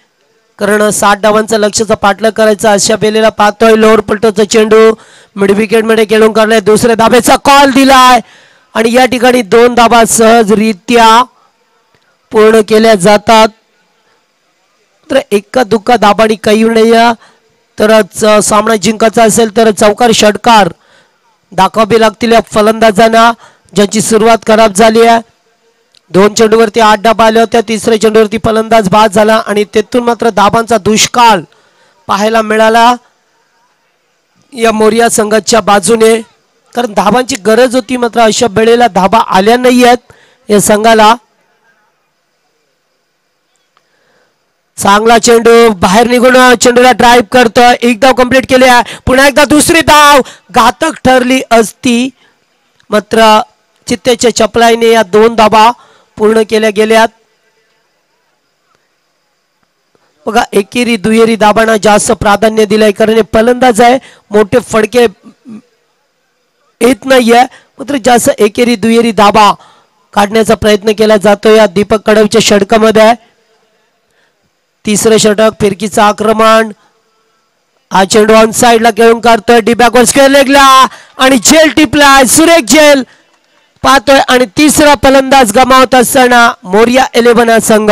S2: कारण 60 धावांचा लक्ष्याचा पाठलाग करायचा अशा बेलेला पाहतोय. लोअर पलटोचा चेंडू मिड विकेट मध्ये खेळून काढलाय. दुसऱ्या धाब्याचा कॉल दिलाय आणि या ठिकाणी 2 धाबा सहजरित्या पूर्ण केल्या जातात. तर एका दुःखा धाबानी काही नाही तरच सामना जिंकायचा असेल तर चौकार षटकार दाखवावे लागतील या फलंदाजांना ज्यांची सुरुवात खराब झाली आहे. 2 चेंडूवरती 8 धाबा आल्या होत्या. तिसऱ्या चेंडूवरती फलंदाज बाद झाला आणि तेथून मात्र धाबांचा दुष्काळ पाहायला मिळाला या मोरिया संघाच्या बाजूने. कारण धाबांची गरज होती मात्र अशा वेळेला धाबा आल्या नाही आहेत या संघाला. चांगला चेंडू बाहेर निघून चेंडूला ड्राईव्ह करतोय. एक धाव कंप्लीट केली आहे. पुन्हा एकदा दुसरी धाव घातक ठरली असती मात्र चित्त्याच्या चपलाईने या 2 धाबा पूर्ण केल्या गेल्यात. बघा एकेरी दुहेरी धाबांना जास्त प्राधान्य दिलंय कारण फलंदाज आहे. मोठे फडके येत नाहीये मात्र जास्त एकेरी दुहेरी धाबा काढण्याचा प्रयत्न केला जातो या दीपक कडवच्या षटकामध्ये. तिसरं षटक फिरकीचं आक्रमण. हा चेंडू ऑन साइडला खेळून काढतोय. डी बॅकवर स्क्वेअर लेगला आणि झेल टिपलाय. सुरेख झेल पाहतोय आणि तिसरा फलंदाज गमावत असताना मोरिया 11 संघ.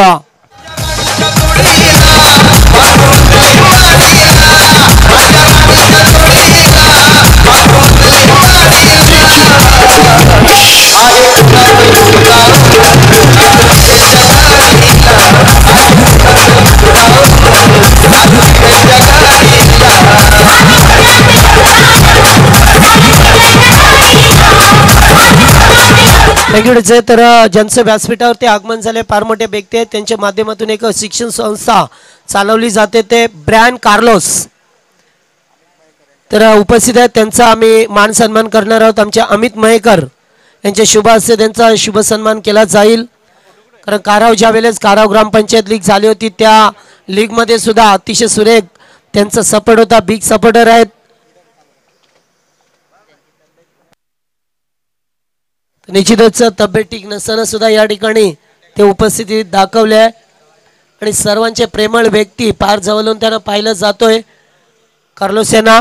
S2: तर ज्यांचं व्यासपीठावरती आगमन झाले फार मोठे व्यक्ती आहेत त्यांच्या माध्यमातून एक शिक्षण संस्था चालवली जाते ते ब्रँड कार्लोस तर उपस्थित आहेत. त्यांचा आम्ही मान सन्मान करणार आहोत. आमचे अमित मयेकर यांच्या शुभ हस्ते त्यांचा शुभ सन्मान केला जाईल. कारण काराव ज्या वेळेस काराव ग्रामपंचायत लीग झाली होती त्या लीग मध्ये सुद्धा अतिशय सुरेख त्यांचा सपोर्ट होता. बिग सपोर्टर आहेत. निश्चितच तब्येत ठीक नसताना सुद्धा या ठिकाणी ते उपस्थिती दाखवले आणि सर्वांचे प्रेमळ व्यक्ती पार जवळून त्यांना पाहिलं जातोय कार्लोस यांना.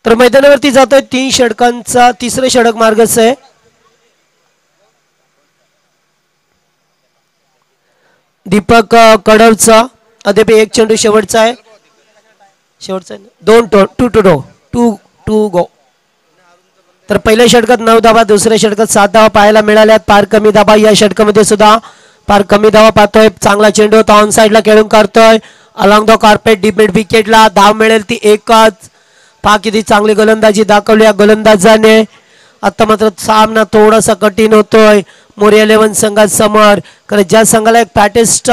S2: तर मैदानावरती जातोय 3 षटकांचा तिसरे षटक मार्गस्थ आहे. दीपक कडवचा अद्याप एक चेंडू शेवटचा आहे. 2 गो. तर पहिल्या षटकात 9 धावा दुसऱ्या षटकात 7 धावा पाहायला मिळाल्यात. फार कमी धावा या षटकामध्ये सुद्धा फार कमी धावा पाहतोय. चांगला चेंडू होता ऑन साइडला खेळून काढतोय along the carpet deep mid विकेटला. धाव मिळेल ती एकच. पहा किती चांगली गोलंदाजी दाखवली या गोलंदाजाने. आता मात्र सामना थोडासा कठीण होतोय मोरिया 11 संघासमोर कारण ज्या संघाला एक पॅटेस्ट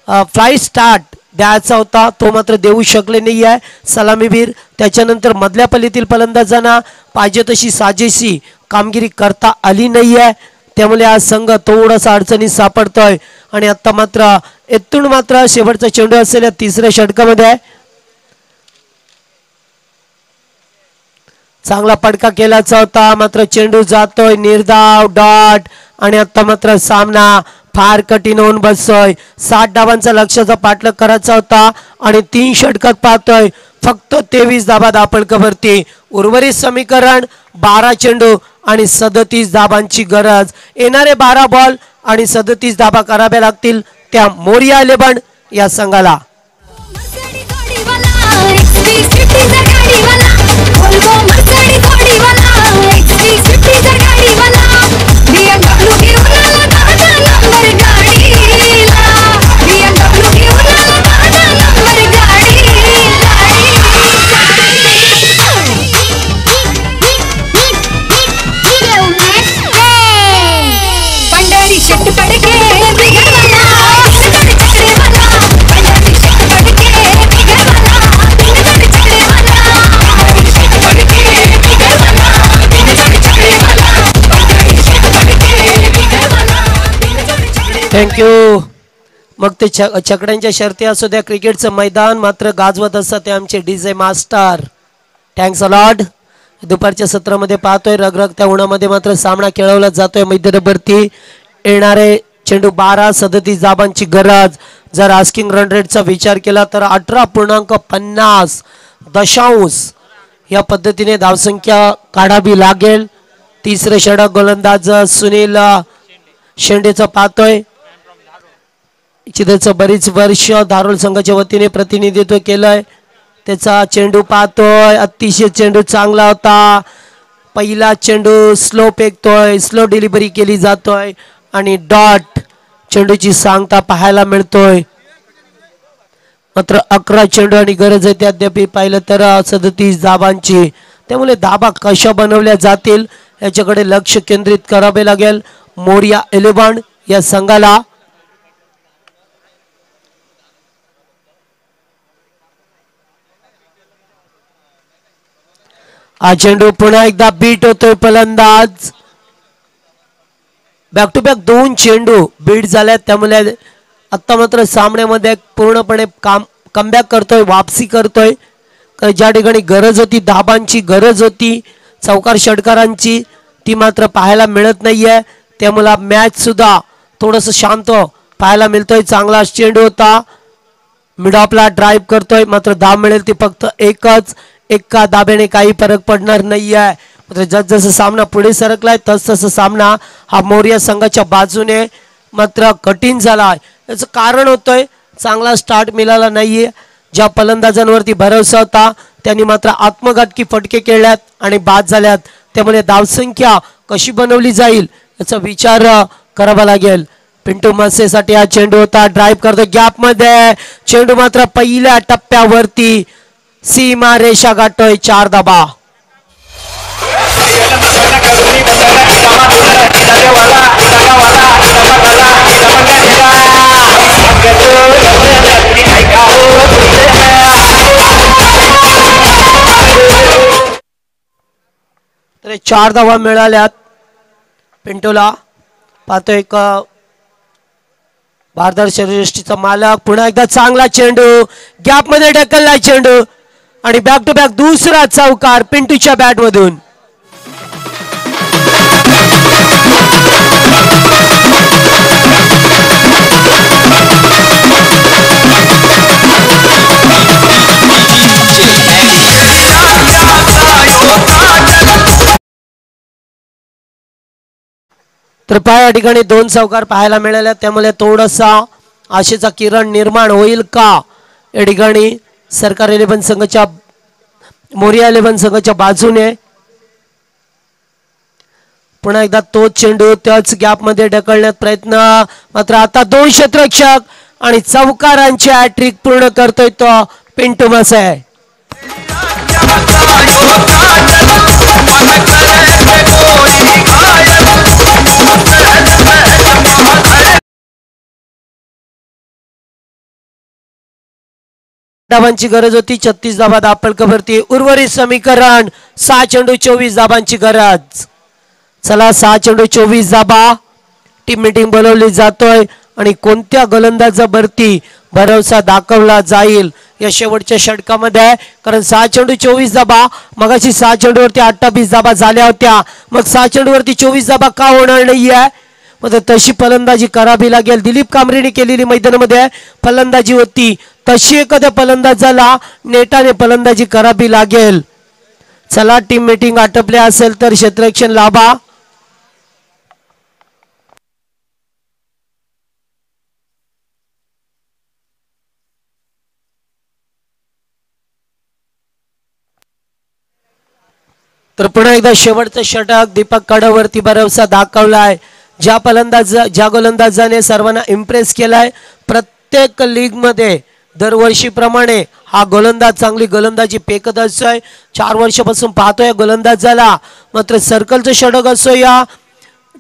S2: फ्लाईट स्टार्ट द्यायचा होता तो मात्र देऊ शकले नाही आहे सलामीवीर. त्याच्यानंतर मधल्या पल्लीतील फलंदाजांना पाहिजे तशी साजेशी कामगिरी करता आली नाही आहे त्यामुळे हा संघ थोडासा अडचणीत सापडतोय. आणि आता मात्र इथून मात्र शेवटचा चेंडू असलेल्या तिसऱ्या षटकामध्ये आहे. चांगला पडका केलाचा होता मात्र चेंडू जातोय निर्धाव डॉट आणि आता मात्र सामना फार कठीण होऊन बसतोय. 60 धावांचा लक्ष्याचा पाठलाग करायचा होता आणि 3 षटकात पाहतोय फक्त 23 धाबा दापळकवरती. उर्वरित समीकरण 12 चेंडू आणि 37 धाबांची गरज. येणारे 12 बॉल आणि 37 धाबा कराव्या लागतील त्या मोरिया 11 या संघाला. थँक्यू. मग ते छकड्यांच्या शर्ती असू द्या, क्रिकेटचं मैदान मात्र गाजवत असतात ते आमचे DJ master. Thanks a lot. दुपारच्या सत्रामध्ये पाहतोय रगरगत्या उन्हामध्ये मात्र सामना खेळवला जातोय मैदानावरती. येणारे चेंडू 12 37 धाबांची गरज. जर आस्किंग रन रेटचा विचार केला तर 18.50 या पद्धतीने धावसंख्या काढावी लागेल. तिसरे षटक गोलंदाज सुनील शेंडेचं पाहतोय. चिदचं बरीच वर्ष धारोल संघाच्या वतीने प्रतिनिधित्व केलंय. त्याचा चेंडू पाहतोय. अतिशय चेंडू चांगला होता. पहिला चेंडू स्लो फेकतोय, स्लो डिलिव्हरी केली जातोय आणि डॉट चेंडूची सांगता पाहायला मिळतोय. मात्र 11 चेंडू आणि गरज आहे अद्याप पाहिलं तर 37 धाबांची. त्यामुळे धाबा कशा बनवल्या जातील याच्याकडे लक्ष केंद्रित करावे लागेल मोरिया 11 या संघाला. हा चेंडू पुन्हा एकदा बीट होतोय फलंदाज. बॅक टू बॅक 2 चेंडू बीट झाल्यात. त्यामुळे आता मात्र सामन्यामध्ये पूर्णपणे कमबॅक करतोय, वापसी करतोय. ज्या ठिकाणी गरज होती धाबांची, गरज होती चौकार षटकारांची, ती मात्र पाहायला मिळत नाहीये. त्यामुळे मॅच सुद्धा थोडस शांत पाहायला मिळतोय. चांगला चेंडू होता. मिड ऑफला ड्राईव्ह करतोय मात्र धाव मिळेल ती फक्त एकच. एका दाब्याने काही फरक पडणार नाहीये. मात्र जसं सामना पुढे सरकलाय तसं सामना हा मोरिया संघाच्या बाजूने मात्र कठीण झालाय. याचं कारण होतंय चांगला स्टार्ट मिळाला नाहीये. ज्या फलंदाजांवरती भरोसा होता त्यांनी मात्र आत्मघातकी फटके खेळल्यात आणि बाद झाल्यात. त्यामुळे धावसंख्या कशी बनवली जाईल याचा विचार करावा लागेल. पिंटू मसेसाठी हा चेंडू होता. ड्राईव्ह करतो गॅप मध्ये. चेंडू मात्र पहिल्या टप्प्यावरती सीमा रेषा गाठतोय. 4 धाबा. तर 4 धावा मिळाल्यात पिंटूला. पाहतोय एक भारदार शरीरयष्टीचा मालक. पुन्हा एकदा चांगला चेंडू गॅप मध्ये ढकलला चेंडू आणि बॅक टू बॅक दुसरा चौकार पिंटूच्या बॅट मधून. तर या ठिकाणी 2 चौकार पाहायला मिळाल्या. त्यामुळे थोडासा आशेचा किरण निर्माण होईल का या ठिकाणी सरकार 11 संघाच्या मोरिया 11 संघाच्या बाजूने. पुन्हा एकदा तोच चेंडू त्याच गॅप मध्ये ढकलण्यात प्रयत्न. मात्र आता 2 क्षेत्ररक्षक आणि चौकारांची हॅट्रिक पूर्ण करतोय तो पिंटू मसे. धाबांची गरज होती. 36 धाबा दापळकवरती. उर्वरित समीकरण 6 चेंडू 24 धाबांची गरज. चला 6 चेंडू 24 धाबा. टीम मीटिंग बोलवली जातोय आणि कोणत्या गोलंदाजावरती भरोसा दाखवला जाईल या शेवटच्या षटकामध्ये. कारण 6 चेंडू 24 धाबा. मगाशी 6 चेंडूवरती 28 धाबा झाल्या होत्या. मग 6 चेंडूवरती 24 धाबा का होणार नाहीये. मग तशी फलंदाजी करावी लागेल. दिलीप कांबरेने केलेली मैदानामध्ये फलंदाजी होती तशी एखाद्या फलंदाजाला नेटाने फलंदाजी करावी लागेल. चला टीम मीटिंग आटपले असेल तर क्षेत्ररक्षण लाभा. तर पुन्हा एकदा शेवटचं षटक दीपक कडावरती भरवसा दाखवलाय. ज्या गोलंदाजाने सर्वांना इम्प्रेस केलाय प्रत्येक लीग मध्ये दरवर्षीप्रमाणे हा गोलंदाज चांगली गोलंदाजी फेकत असतोय. 4 वर्षापासून पाहतोय गोलंदाजाला. मात्र सर्कलचं षटक असो या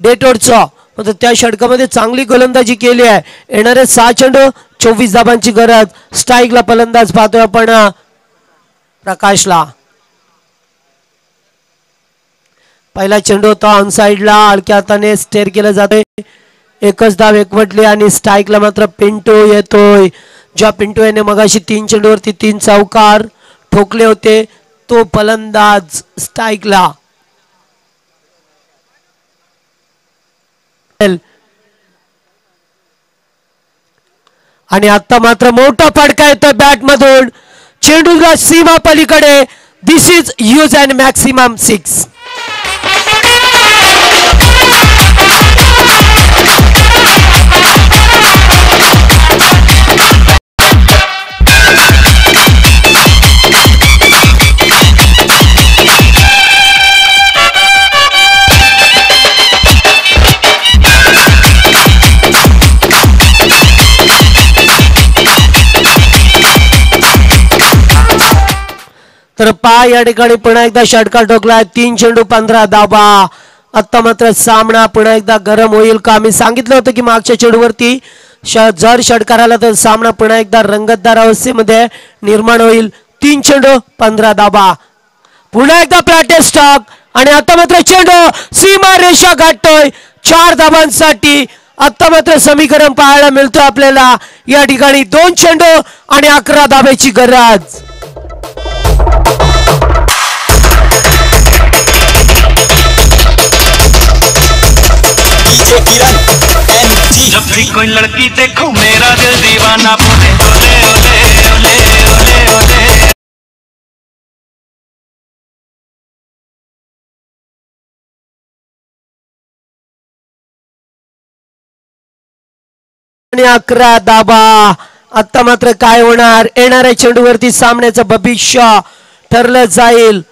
S2: डेटोरचं मात्र त्या षटकामध्ये चांगली गोलंदाजी केली आहे. येणारे 6 चेंडू 24 धाबांची गरज. स्ट्राईकला फलंदाज पाहतोय आपण प्रकाशला. पहिला चेंडू होता ऑन साइडला हलक्या हाताने स्टेअर केलं जातोय. एकच धाव एकवटली आणि स्ट्राईकला मात्र पिंटू येतोय. ज्या पिंटू याने मगाशी 3 चेंडूवरती 3 चौकार ठोकले होते तो फलंदाज स्ट्राईकला. आणि आता मात्र मोठा फटका येतोय बॅट मधून चेंडूला सीमा पलीकडे. दिस इज यूज अँड मॅक्सिमम 6. तर पा या ठिकाणी पुन्हा एकदा षटकार ठोकलाय. 3 चेंडू 15 धाबा. आता मात्र सामना पुन्हा एकदा गरम होईल का. मी सांगितलं होतं की मागच्या चेंडूवरती जर षटकार आला तर सामना पुन्हा एकदा रंगतदार अवस्थेमध्ये निर्माण होईल. 3 चेंडू 15 धाबा. पुन्हा एकदा प्रॅक्टिस स्टॉक आणि आता मात्र चेंडू सीमा रेषा गाठतोय 4 धाबांसाठी. आता मात्र समीकरण पाहायला मिळतं आपल्याला या ठिकाणी. 2 चेंडू आणि 11 धाब्याची गरज.
S3: जब भी कोई लड़की देखो मेरा दिल दीवाना बोले ओले ओले ओले ओले ओले.
S2: आणि 11 धाबा. आता मात्र काय होणार. येणाऱ्या चेंडूवरती सामन्याचं भविष्य ठरलं जाईल.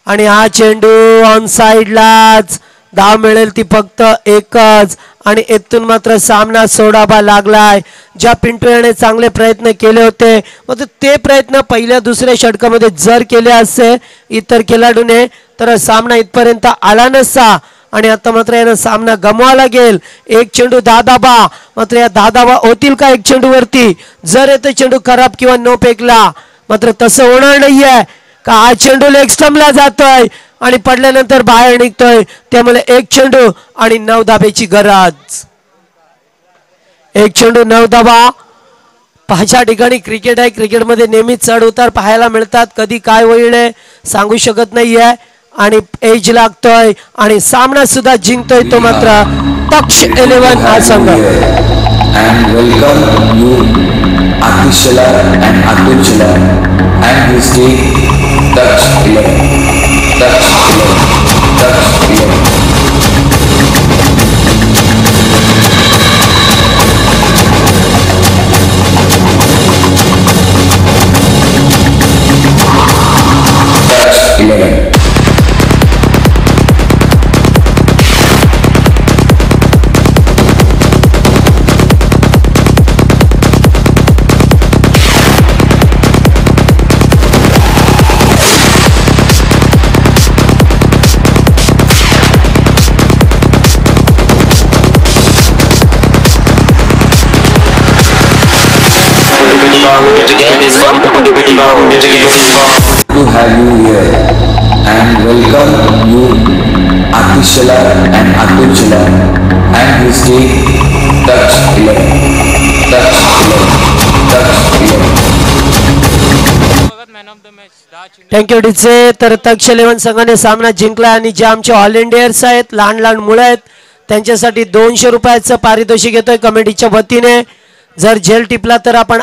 S2: आणि हा चेंडू ऑन साइडलाच. धाव मिळेल ती फक्त एकच. आणि इथून मात्र सामना सोडावा लागलाय. ज्या पिंटू याने चांगले प्रयत्न केले होते मग ते प्रयत्न पहिल्या दुसऱ्या षटकामध्ये जर केले असते इतर खेळाडूने तर सामना इथपर्यंत आला नसता. आणि आता मात्र यानं सामना गमवावा लागेल. 1 चेंडू 10 धाबा. मात्र या 10 धाबा होतील का 1 चेंडूवरती. जर येतो चेंडू खराब किंवा न फेकला मात्र तसं होणार नाहीये का. हा चेंडू लेग स्टंपला जातोय आणि पडल्यानंतर बाहेर निघतोय. त्यामुळे 1 चेंडू आणि 9 धाब्याची गरज. 1 चेंडू 9 धाबा. 5 ठिकाणी क्रिकेट आहे. क्रिकेटमध्ये नेहमी चढ उतार पाहायला मिळतात. कधी काय होईल सांगू शकत नाहीये. आणि एज लागतोय आणि सामना सुद्धा जिंकतोय तो मात्र तक्ष 11 हा संघ.
S5: And welcome you Atish Chela and Atul Chela and his team Touch 11. Touch 11. Touch 11. Touch 11. To have you here and welcome you Atish Chela and Atul Chela and his team Touch 11. Touch 11. Touch 11.
S2: Thank you डीचे. तर तक्ष 11 संघाने सामना जिंकला. आणि जे आमचे all इंडियर्स आहेत लहान लहान मुलं आहेत त्यांच्यासाठी 200 रुपयाचं पारितोषिक येतोय कमिटीच्या वतीने. जर झेल टिपला तर आपण